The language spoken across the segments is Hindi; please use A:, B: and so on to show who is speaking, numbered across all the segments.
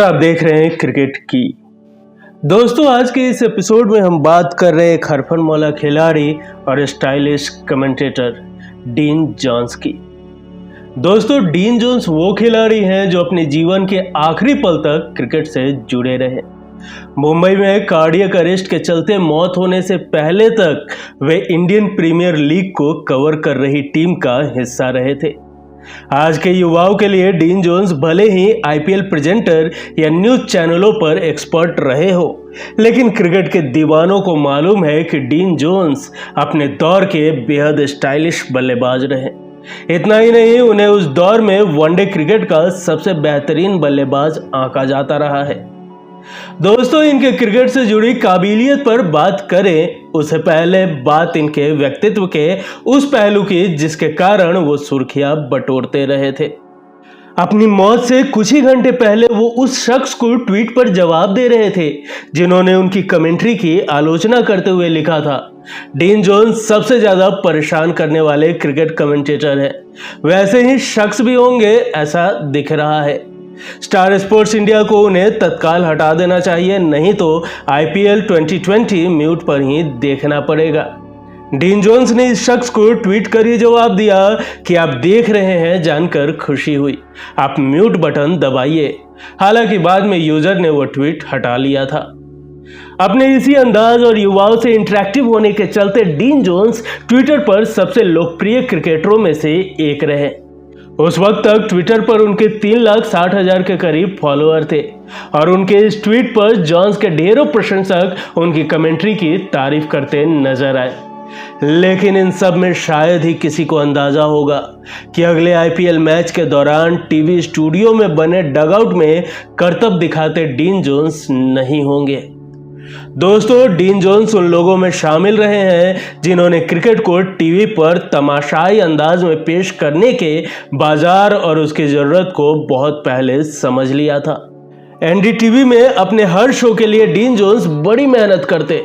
A: आप देख रहे हैं क्रिकेट की। दोस्तों, आज के इस एपिसोड में हम बात कर रहे हैं एक हरफनमौला खिलाड़ी और स्टाइलिश कमेंटेटर डीन जोंस की। दोस्तों, डीन जोंस वो खिलाड़ी हैं जो अपने जीवन के आखिरी पल तक क्रिकेट से जुड़े रहे। मुंबई में कार्डियक अरेस्ट के चलते मौत होने से पहले तक वे इंडियन प्रीमियर लीग को कवर कर रही टीम का हिस्सा रहे थे। आज के युवाओं के लिए डीन जोंस भले ही आईपीएल प्रेजेंटर या न्यूज चैनलों पर एक्सपर्ट रहे हो, लेकिन क्रिकेट के दीवानों को मालूम है कि डीन जोंस अपने दौर के बेहद स्टाइलिश बल्लेबाज रहे। इतना ही नहीं, उन्हें उस दौर में वनडे क्रिकेट का सबसे बेहतरीन बल्लेबाज आंका जाता रहा है। दोस्तों, इनके क्रिकेट से जुड़ी काबिलियत पर बात करें उससे पहले बात इनके व्यक्तित्व के उस पहलू की जिसके कारण वो सुर्खियां बटोरते रहे थे। अपनी मौत से कुछ ही घंटे पहले वो उस शख्स को ट्वीट पर जवाब दे रहे थे जिन्होंने उनकी कमेंट्री की आलोचना करते हुए लिखा था, डीन जोंस सबसे ज्यादा परेशान करने वाले क्रिकेट कमेंटेटर हैं। वैसे ही शख्स भी होंगे ऐसा दिख रहा है। स्टार स्पोर्ट्स इंडिया को उन्हें तत्काल हटा देना चाहिए, नहीं तो आईपीएल 2020 म्यूट पर ही देखना पड़ेगा। डीन जोंस ने इस शख्स को ट्वीट कर ये जवाब दिया कि आप देख रहे हैं जानकर खुशी हुई, आप म्यूट बटन दबाइए। हालांकि बाद में यूजर ने वो ट्वीट हटा लिया था। अपने इसी अंदाज और युवाओं से इंटरेक्टिव होने के चलते डीन जोंस ट्विटर पर सबसे लोकप्रिय क्रिकेटरों में से एक रहे। उस वक्त तक ट्विटर पर उनके 3,60,000 के करीब फॉलोअर थे और उनके इस ट्वीट पर जोंस के ढेरों प्रशंसक उनकी कमेंट्री की तारीफ करते नजर आए। लेकिन इन सब में शायद ही किसी को अंदाजा होगा कि अगले आईपीएल मैच के दौरान टीवी स्टूडियो में बने डगआउट में करतब दिखाते डीन जोंस नहीं होंगे। दोस्तों, डीन जोंस उन लोगों में शामिल रहे हैं जिन्होंने क्रिकेट को टीवी पर तमाशाई अंदाज में पेश करने के बाजार और उसकी जरूरत को बहुत पहले समझ लिया था। एनडीटीवी में अपने हर शो के लिए डीन जोंस बड़ी मेहनत करते।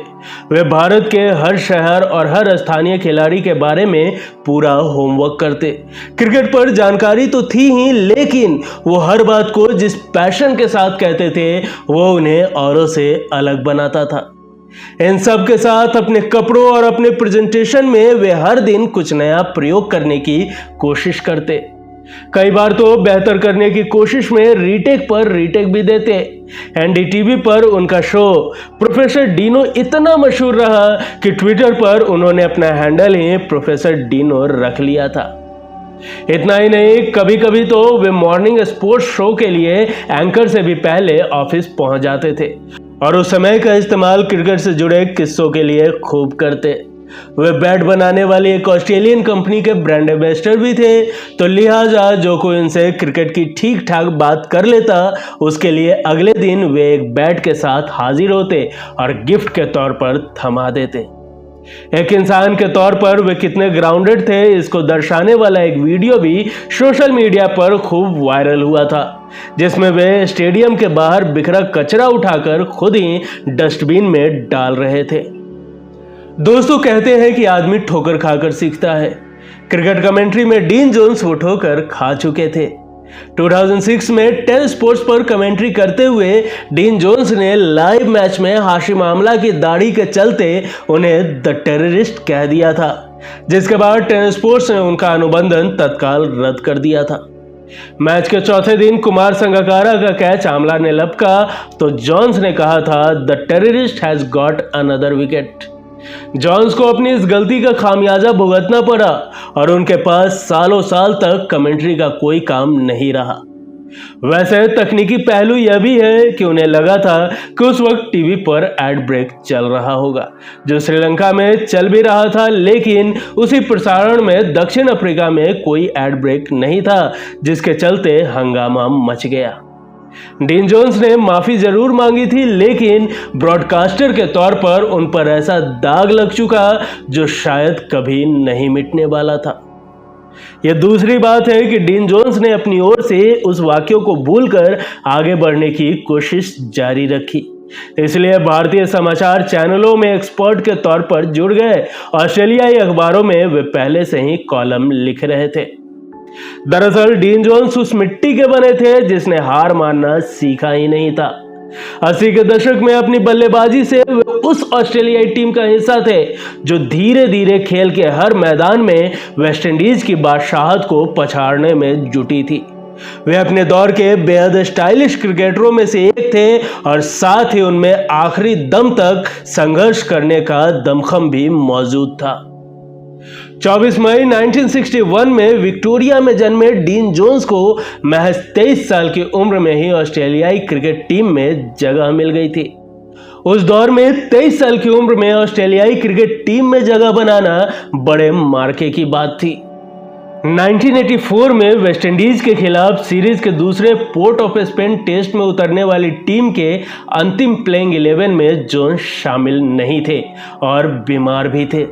A: वे भारत के हर शहर और हर स्थानीय खिलाड़ी के बारे में पूरा होमवर्क करते। क्रिकेट पर जानकारी तो थी ही, लेकिन वो हर बात को जिस पैशन के साथ कहते थे वो उन्हें औरों से अलग बनाता था। इन सब के साथ अपने कपड़ों और अपने प्रेजेंटेशन में वे हर दिन कुछ नया प्रयोग करने की कोशिश करते। कई बार तो बेहतर करने की कोशिश में रीटेक पर रीटेक भी देते। एनडीटीवी पर उनका शो प्रोफेसर डीनो इतना मशहूर रहा कि ट्विटर पर उन्होंने अपना हैंडल ही प्रोफेसर डीनो रख लिया था। इतना ही नहीं, कभी कभी तो वे मॉर्निंग स्पोर्ट्स शो के लिए एंकर से भी पहले ऑफिस पहुंच जाते थे और उस समय का इस्तेमाल क्रिकेट से जुड़े किस्सों के लिए खूब करते। वे बैट बनाने वाली एक ऑस्ट्रेलियन कंपनी के ब्रांड एम्बेसडर भी थे, तो लिहाजा जो कोई उनसे क्रिकेट की ठीक ठाक बात कर लेता उसके लिए अगले दिन वे एक बैट के साथ हाजिर होते और गिफ्ट के तौर पर थमा देते। एक इंसान के तौर पर वे कितने ग्राउंडेड थे इसको दर्शाने वाला एक वीडियो भी सोशल मीडिया पर खूब वायरल हुआ था, जिसमें वे स्टेडियम के बाहर बिखरा कचरा उठाकर खुद ही डस्टबिन में डाल रहे थे। दोस्तों, कहते हैं कि आदमी ठोकर खाकर सीखता है। क्रिकेट कमेंट्री में डीन जोंस वो ठोकर खा चुके थे। 2006 में 10 स्पोर्ट्स पर कमेंट्री करते हुए डीन जोंस ने लाइव मैच में हाशिम आमला की दाढ़ी के चलते उन्हें द टेररिस्ट कह दिया था, जिसके बाद 10 स्पोर्ट्स ने उनका अनुबंधन तत्काल रद्द कर दिया था। मैच के चौथे दिन कुमार संगकारा का कैच आमला ने लपका तो जोंस ने कहा था, the terrorist has got another wicket. Jones को अपनी इस गलती का खामियाजा भुगतना पड़ा और उनके पास सालों साल तक कमेंट्री का कोई काम नहीं रहा। वैसे तकनीकी पहलू यह भी है कि उन्हें लगा था कि उस वक्त टीवी पर एड ब्रेक चल रहा होगा, जो श्रीलंका में चल भी रहा था, लेकिन उसी प्रसारण में दक्षिण अफ्रीका में कोई एड ब्रेक नहीं था, जिसके चलते हंगामा मच गया। डीन जोंस ने माफी जरूर मांगी थी, लेकिन ब्रॉडकास्टर के तौर पर उन पर ऐसा दाग लग चुका जो शायद कभी नहीं मिटने वाला था। यह दूसरी बात है कि डीन जोंस ने अपनी ओर से उस वाक्यों को भूलकर आगे बढ़ने की कोशिश जारी रखी। इसलिए भारतीय समाचार चैनलों में एक्सपर्ट के तौर पर जुड़ गए। ऑस्ट्रेलियाई अखबारों में वे पहले से ही कॉलम लिख रहे थे। दरअसल डीन जोन्स उस मिट्टी के बने थे जिसने हार मानना सीखा ही नहीं था। 80 के दशक में अपनी बल्लेबाजी से वे उस ऑस्ट्रेलियाई टीम का हिस्सा थे जो धीरे धीरे खेल के हर मैदान में वेस्टइंडीज की बादशाहत को पछाड़ने में जुटी थी। वे अपने दौर के बेहद स्टाइलिश क्रिकेटरों में से एक थे और साथ ही उनमें आखिरी दम तक संघर्ष करने का दमखम भी मौजूद था। 24 मई 1961 में विक्टोरिया में जन्मे डीन जोन्स को महज 23 साल की उम्र में ही ऑस्ट्रेलियाई क्रिकेट टीम में जगह मिल गई थी। उस दौर में 23 साल की उम्र में ऑस्ट्रेलियाई क्रिकेट टीम में जगह बनाना बड़े मार्के की बात थी। 1984 में वेस्टइंडीज के खिलाफ सीरीज के दूसरे पोर्ट ऑफ स्पेन टेस्ट में उतरने वाली टीम के अंतिम प्लेइंग 11 में जोन्स शामिल नहीं थे और बीमार भी थे।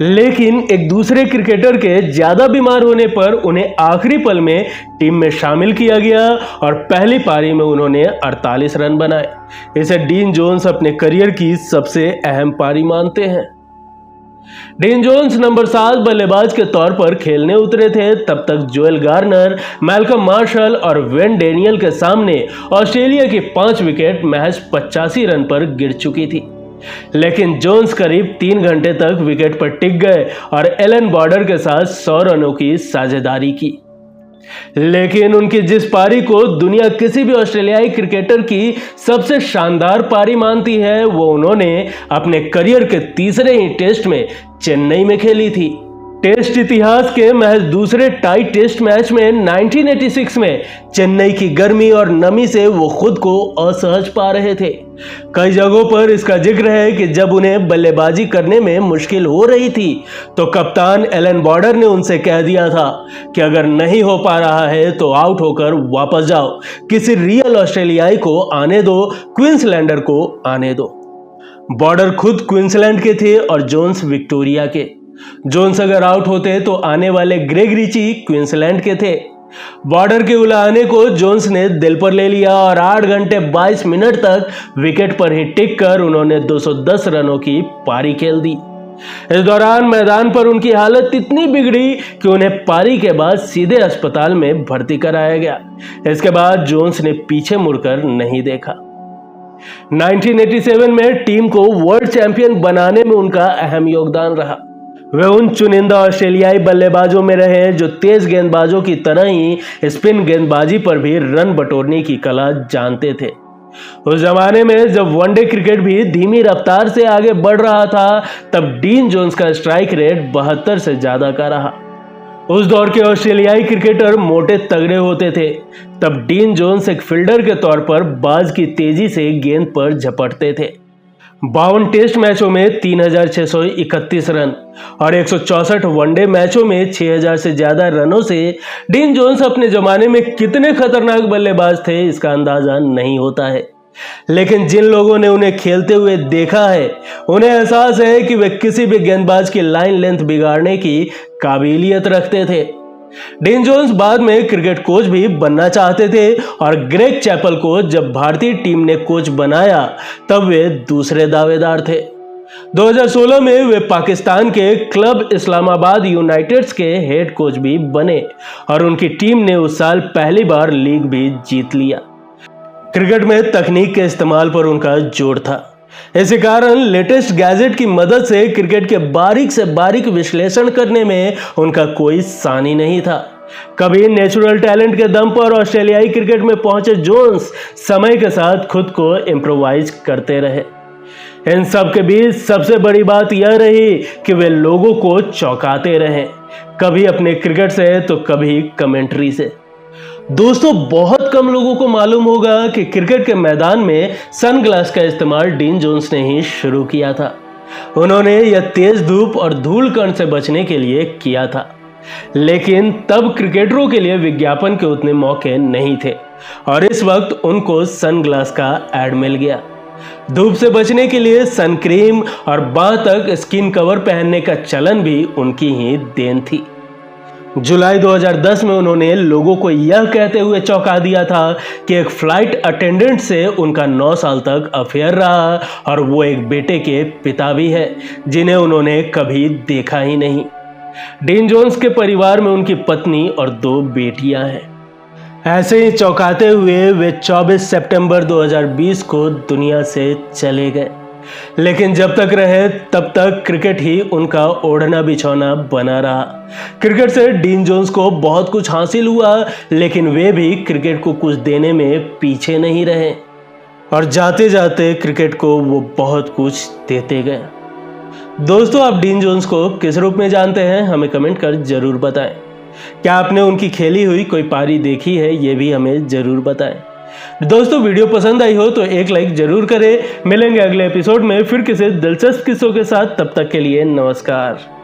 A: लेकिन एक दूसरे क्रिकेटर के ज्यादा बीमार होने पर उन्हें आखिरी पल में टीम में शामिल किया गया और पहली पारी में उन्होंने 48 रन बनाए। इसे डीन जोन्स अपने करियर की सबसे अहम पारी मानते हैं। डीन जोन्स नंबर 7 बल्लेबाज के तौर पर खेलने उतरे थे। तब तक जोएल गार्नर, मैल्कम मार्शल और वेन डेनियल के सामने ऑस्ट्रेलिया की 5 विकेट महज 85 रन पर गिर चुकी थी। लेकिन जोन्स करीब 3 घंटे तक विकेट पर टिक गए और एलन बॉर्डर के साथ 100 रनों की साझेदारी की। लेकिन उनकी जिस पारी को दुनिया किसी भी ऑस्ट्रेलियाई क्रिकेटर की सबसे शानदार पारी मानती है, वो उन्होंने अपने करियर के तीसरे ही टेस्ट में चेन्नई में खेली थी। टेस्ट इतिहास के महज दूसरे टाई टेस्ट मैच में 1986 में चेन्नई की गर्मी और नमी से वो खुद को असहज पा रहे थे। कई जगहों पर इसका जिक्र है कि जब उन्हें बल्लेबाजी करने में मुश्किल हो रही थी तो कप्तान एलन बॉर्डर ने उनसे कह दिया था कि अगर नहीं हो पा रहा है तो आउट होकर वापस जाओ, किसी रियल ऑस्ट्रेलियाई को आने दो, क्वींसलैंडर को आने दो। बॉर्डर खुद क्वींसलैंड के थे और जोन्स विक्टोरिया के। जोन्स अगर आउट होते तो आने वाले ग्रेग रिची क्वींसलैंड के थे। बॉर्डर के उलाहने को जोन्स ने दिल पर ले लिया और 8 घंटे 22 मिनट तक विकेट पर ही टिक कर उन्होंने 210 रनों की पारी खेल दी। इस दौरान मैदान पर उनकी हालत इतनी बिगड़ी कि उन्हें पारी के बाद सीधे अस्पताल में भर्ती कराया गया। इसके बाद जोन्स ने पीछे मुड़कर नहीं देखा। 1987 में टीम को वर्ल्ड चैंपियन बनाने में उनका अहम योगदान रहा। वे उन चुनिंदा ऑस्ट्रेलियाई बल्लेबाजों में रहे जो तेज गेंदबाजों की तरह ही स्पिन गेंदबाजी पर भी रन बटोरने की कला जानते थे। उस जमाने में जब वनडे क्रिकेट भी धीमी रफ्तार से आगे बढ़ रहा था, तब डीन जोन्स का स्ट्राइक रेट 72 से ज्यादा का रहा। उस दौर के ऑस्ट्रेलियाई क्रिकेटर मोटे तगड़े होते थे। तब डीन जोन्स एक फील्डर के तौर पर बाज की तेजी से गेंद पर झपटते थे। 52 टेस्ट मैचों में 3631 रन और 164 वनडे मैचों में 6000 से ज्यादा रनों से डीन जोन्स अपने जमाने में कितने खतरनाक बल्लेबाज थे इसका अंदाजा नहीं होता है। लेकिन जिन लोगों ने उन्हें खेलते हुए देखा है, उन्हें एहसास है कि वे किसी भी गेंदबाज की लाइन लेंथ बिगाड़ने की काबिलियत रखते थे। डीन जोन्स बाद में क्रिकेट कोच भी बनना चाहते थे और ग्रेग चैपल को जब भारतीय टीम ने कोच बनाया तब वे दूसरे दावेदार थे। 2016 में वे पाकिस्तान के क्लब इस्लामाबाद यूनाइटेड्स के हेड कोच भी बने और उनकी टीम ने उस साल पहली बार लीग भी जीत लिया। क्रिकेट में तकनीक के इस्तेमाल पर उनका जोर था। इसी कारण लेटेस्ट गैजेट की मदद से क्रिकेट के बारीक से बारीक विश्लेषण करने में उनका कोई सानी नहीं था। कभी नेचुरल टैलेंट के दम पर ऑस्ट्रेलियाई क्रिकेट में पहुंचे जोन्स समय के साथ खुद को इम्प्रोवाइज करते रहे। इन सब के बीच सबसे बड़ी बात यह रही कि वे लोगों को चौंकाते रहे, कभी अपने क्रिकेट से तो कभी कमेंट्री से। दोस्तों, बहुत कम लोगों को मालूम होगा कि क्रिकेट के मैदान में सनग्लास का इस्तेमाल डीन जोन्स ने ही शुरू किया था। उन्होंने यह तेज धूप और धूल कण से बचने के लिए किया था। लेकिन तब क्रिकेटरों के लिए विज्ञापन के उतने मौके नहीं थे और इस वक्त उनको सनग्लास का ऐड मिल गया। धूप से बचने के लिए सन क्रीम और बांह तक स्किन कवर पहनने का चलन भी उनकी ही देन थी। जुलाई 2010 में उन्होंने लोगों को यह कहते हुए चौंका दिया था कि एक फ्लाइट अटेंडेंट से उनका 9 साल तक अफेयर रहा और वो एक बेटे के पिता भी है जिन्हें उन्होंने कभी देखा ही नहीं। डीन जोन्स के परिवार में उनकी पत्नी और 2 बेटियां हैं। ऐसे ही चौंकाते हुए वे 24 सितंबर 2020 को दुनिया से चले गए। लेकिन जब तक रहे तब तक क्रिकेट ही उनका ओढ़ना बिछौना बना रहा। क्रिकेट से डीन जोन्स को बहुत कुछ हासिल हुआ, लेकिन वे भी क्रिकेट को कुछ देने में पीछे नहीं रहे और जाते जाते क्रिकेट को वो बहुत कुछ देते गए। दोस्तों, आप डीन जोन्स को किस रूप में जानते हैं, हमें कमेंट कर जरूर बताएं। क्या आपने उनकी खेली हुई कोई पारी देखी है, ये भी हमें जरूर बताएं। दोस्तों, वीडियो पसंद आई हो तो एक लाइक जरूर करें। मिलेंगे अगले एपिसोड में फिर किसी दिलचस्प किस्सों के साथ। तब तक के लिए नमस्कार।